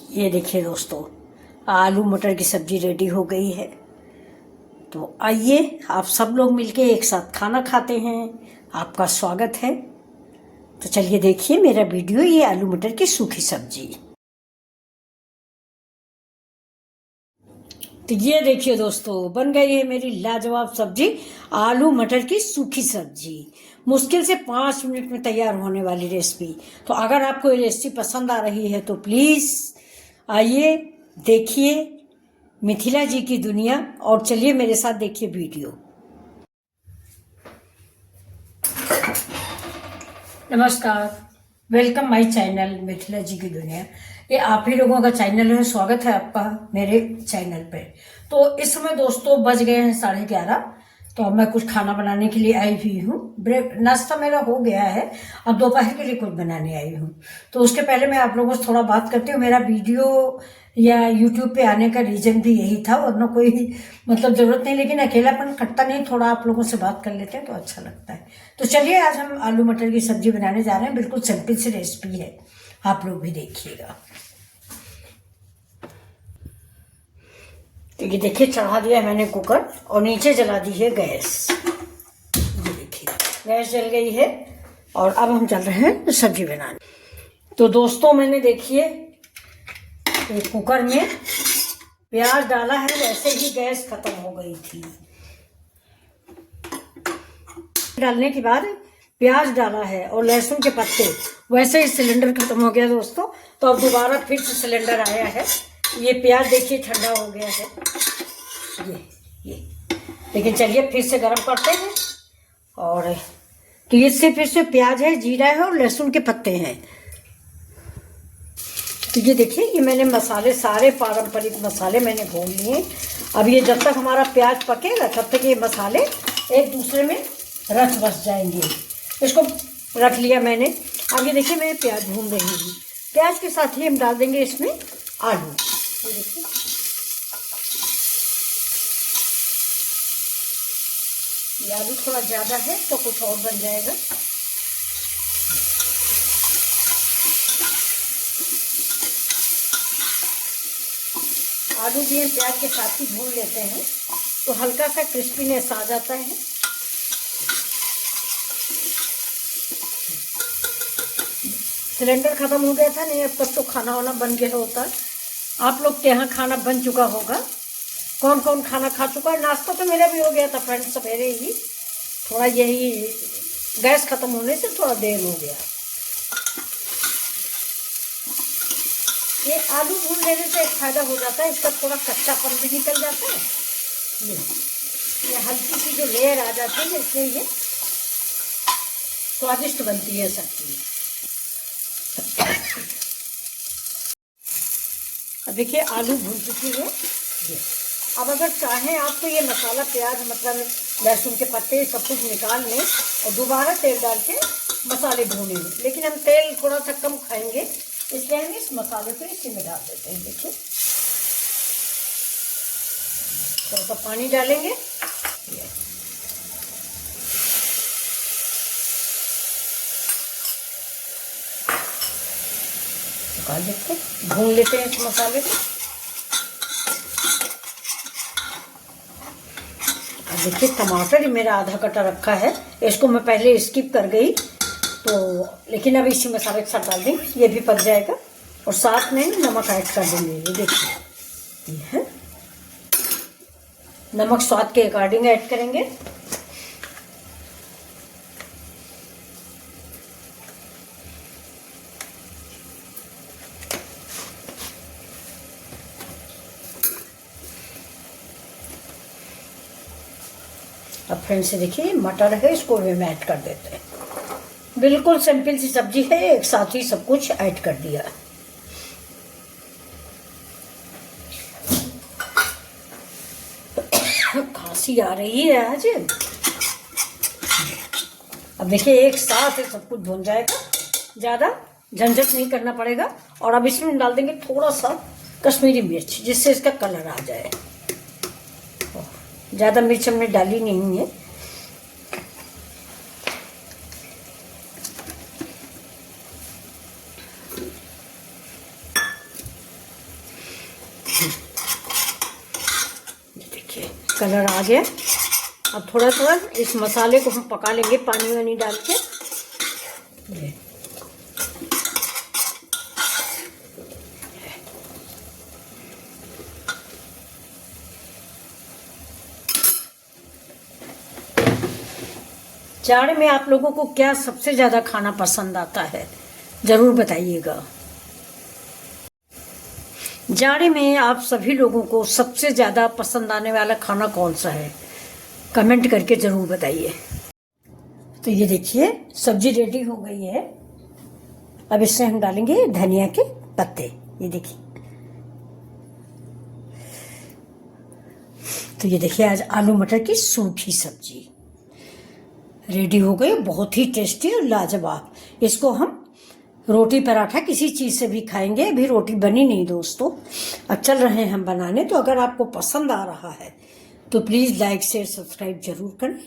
ये देखिए दोस्तों, आलू मटर की सब्जी रेडी हो गई है। तो आइए आप सब लोग मिलके एक साथ खाना खाते हैं। आपका स्वागत है। तो चलिए देखिए मेरा वीडियो, ये आलू मटर की सूखी सब्जी। तो ये देखिए दोस्तों, बन गई है मेरी लाजवाब सब्जी, आलू मटर की सूखी सब्जी। मुश्किल से 5 मिनट में तैयार होने वाली रेसिपी। तो अगर आपको ये रेसिपी पसंद आ रही है तो प्लीज़ आइए देखिए मिथिला जी की दुनिया, और चलिए मेरे साथ देखिए वीडियो। नमस्कार, वेलकम माय चैनल मिथिला जी की दुनिया। ये आप ही लोगों का चैनल है, स्वागत है आपका मेरे चैनल पे। तो इस समय दोस्तों बज गए हैं 11:30। तो अब मैं कुछ खाना बनाने के लिए आई हुई हूँ। ब्रेक नाश्ता मेरा हो गया है, अब दोपहर के लिए कुछ बनाने आई हूँ। तो उसके पहले मैं आप लोगों से थोड़ा बात करती हूँ। मेरा वीडियो या यूट्यूब पे आने का रीजन भी यही था, वरना कोई जरूरत नहीं, लेकिन अकेलापन कटता नहीं, थोड़ा आप लोगों से बात कर लेते हैं तो अच्छा लगता है। तो चलिए आज हम आलू मटर की सब्जी बनाने जा रहे हैं। बिल्कुल सिंपल सी रेसिपी है, आप लोग भी देखिएगा। तो ये देखिए, चढ़ा दिया है मैंने कुकर और नीचे जला दी है गैस। ये देखिए गैस जल गई है और अब हम चल रहे हैं सब्जी बनाने। तो दोस्तों मैंने देखिए एक कुकर में प्याज डाला है, वैसे ही गैस खत्म हो गई थी। डालने के बाद प्याज डाला है और लहसुन के पत्ते, वैसे ही सिलेंडर खत्म हो गया दोस्तों। तो अब दोबारा फिर से सिलेंडर आया है। ये प्याज देखिए ठंडा हो गया है, ये लेकिन चलिए फिर से गर्म करते हैं। और तो ये फिर से प्याज है, जीरा है और लहसुन के पत्ते हैं। तो ये देखिए, ये मैंने मसाले, सारे पारंपरिक मसाले मैंने भून लिए। अब ये जब तक हमारा प्याज पकेगा तब तक ये मसाले एक दूसरे में रच बस जाएंगे। इसको रख लिया मैंने। अब ये देखिए मैं प्याज भून रही हूँ। प्याज के साथ ही हम डाल देंगे इसमें आलू। ये देखिए, ये आलू थोड़ा ज़्यादा है तो कुछ और बन जाएगा। आलू भी हम प्याज के साथ ही भून लेते हैं तो हल्का सा क्रिस्पीनेस आ जाता है। सिलेंडर खत्म हो गया था, नहीं अब तक तो खाना वाना बन गया होता। आप लोग के यहाँ खाना बन चुका होगा, कौन कौन खाना खा चुका है। नाश्ता तो मेरा भी हो गया था फ्रेंड्स, सवेरे ही। थोड़ा यही गैस खत्म होने से थोड़ा देर हो गया। ये आलू भून लेने से एक फायदा हो जाता है, इसका थोड़ा कच्चापन भी निकल जाता है। ये हल्की सी जो लेयर आ जाती है, इसलिए ये स्वादिष्ट बनती है सब्जी। अब देखिए आलू भून चुकी है ये। अब अगर चाहें आप तो ये मसाला, प्याज लहसुन के पत्ते सब कुछ निकाल लें और दोबारा तेल डाल के मसाले भूनें, लेकिन हम तेल थोड़ा सा कम खाएंगे, इसलिए हम इस मसाले को इसी में डाल देते हैं। देखिए थोड़ा सा पानी डालेंगे, निकाल देते, भून लेते हैं इस मसाले को। अब देखिए टमाटर ही मेरा आधा कटा रखा है, इसको मैं पहले स्किप कर गई तो, लेकिन अब इसी मसाले के साथ डाल देंगे, ये भी पक जाएगा। और साथ में नमक ऐड कर देंगे। ये देखिए ये है नमक, स्वाद के अकॉर्डिंग ऐड करेंगे। अब फ्रेंड्स से देखिए मटर है, इसको भी हम ऐड कर देते हैं। बिल्कुल सिंपल सी सब्जी है, एक साथ ही सब कुछ ऐड कर दिया। खांसी आ रही है आज। अब देखिए एक साथ सब कुछ भुन जाएगा, ज़्यादा झंझट नहीं करना पड़ेगा। और अब इसमें डाल देंगे थोड़ा सा कश्मीरी मिर्च, जिससे इसका कलर आ जाए। ज़्यादा मिर्च हमने डाली नहीं है। कलर आ गया। अब थोड़ा थोड़ा इस मसाले को हम पका लेंगे पानी वानी डाल के। जाड़े में आप लोगों को क्या सबसे ज्यादा खाना पसंद आता है, जरूर बताइएगा। जाड़े में आप सभी लोगों को सबसे ज्यादा पसंद आने वाला खाना कौन सा है, कमेंट करके जरूर बताइए। तो ये देखिए सब्जी रेडी हो गई है। अब इसमें हम डालेंगे धनिया के पत्ते। ये देखिए, तो ये देखिए आज आलू मटर की सूखी सब्जी रेडी हो गई, बहुत ही टेस्टी और लाजवाब। इसको हम रोटी पराठा किसी चीज से भी खाएंगे। अभी रोटी बनी नहीं दोस्तों, अब चल रहे हैं हम बनाने। तो अगर आपको पसंद आ रहा है तो प्लीज लाइक शेयर सब्सक्राइब जरूर करें।